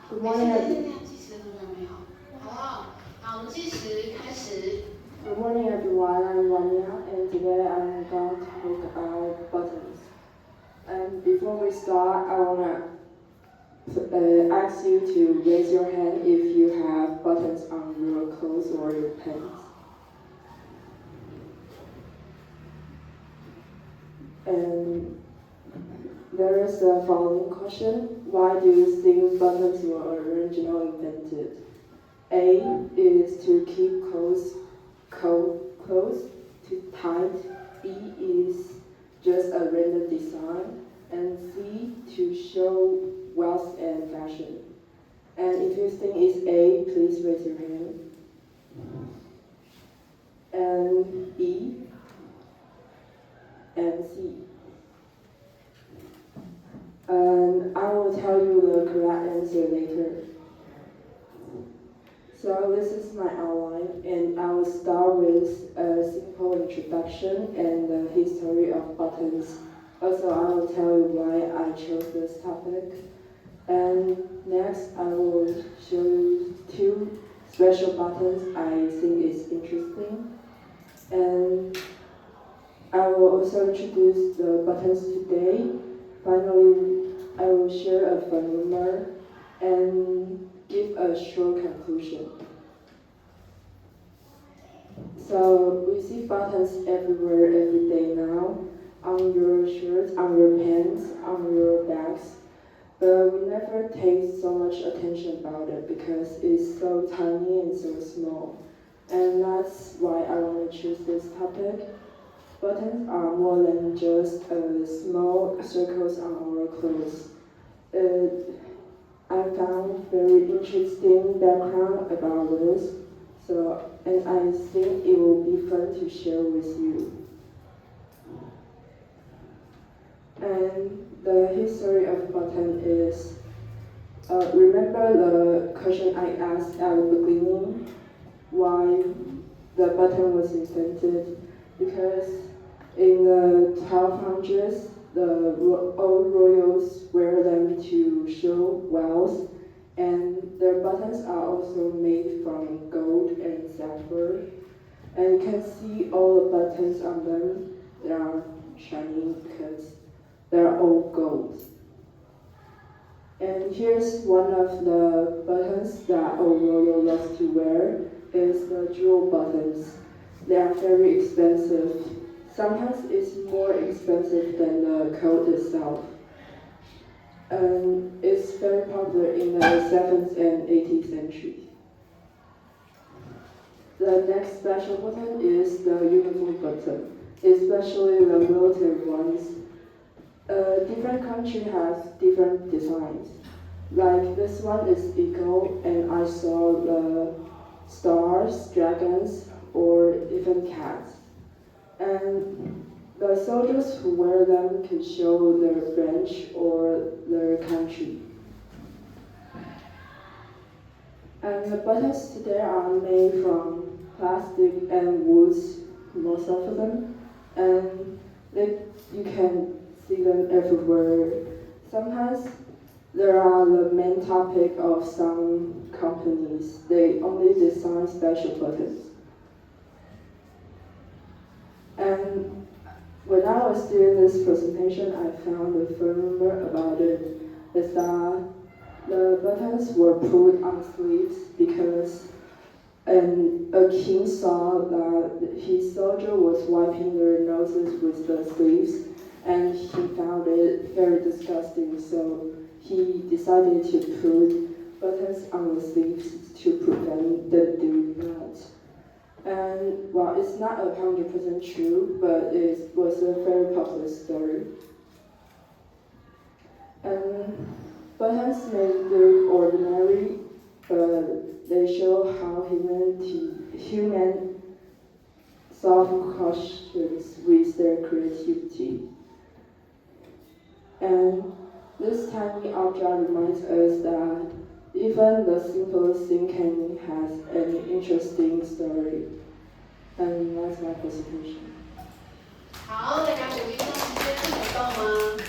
Good morning, Good morning everyone, I'm Vanya and today I'm going to talk about buttons. And before we start, I want to ask you to raise your hand if you have buttons on your clothes or your pants. And there is a following question. Why do you think buttons were originally invented? A is to keep clothes too tight. B is just a random design. And C to show wealth and fashion. And if you think it's A, please raise your hand. And B and C. And I will tell you the correct answer later. So this is my outline, and I will start with a simple introduction and the history of buttons. Also, I will tell you why I chose this topic. And next, I will show you two special buttons I think is interesting. And I will also introduce the buttons today. Finally, I will share a fun rumor and give a short conclusion. So we see buttons everywhere every day now, on your shirts, on your pants, on your bags, but we never take so much attention about it because it's so tiny and so small. And that's why I want to choose this topic. Buttons are more than just small circles on our clothes. I found very interesting background about this, and I think it will be fun to share with you. And the history of button is, remember the question I asked at the beginning, why the button was invented? Because in the 1200s, the old royals wear them to show wealth, and their buttons are also made from gold and silver. And you can see all the buttons on them, they are shining because they're all gold. And here's one of the buttons that old royal loves to wear, is the jewel buttons. They are very expensive. Sometimes it's more expensive than the coat itself. And it's very popular in the 7th and 18th century. The next special button is the uniform button, especially the military ones. Different country has different designs. Like this one is eagle, and I saw the stars, dragons, or even cats. And the soldiers who wear them can show their branch or their country. And the buttons today are made from plastic and woods, most of them, and you can see them everywhere. Sometimes there are the main topic of some companies. They only design special buttons. And when I was doing this presentation, I found a fun rumor about it, is that the buttons were put on sleeves because a king saw that his soldier was wiping their noses with the sleeves, and he found it very disgusting, so he decided to put buttons on the sleeves to prevent them doing that. And well, it's not 100% true, but it was a very popular story. And buttons may look ordinary, but they show how human solve questions with their creativity. And this tiny object reminds us that even the simplest thing can have an interesting story. And that's my presentation. 好，大家鼓励上时间有到吗？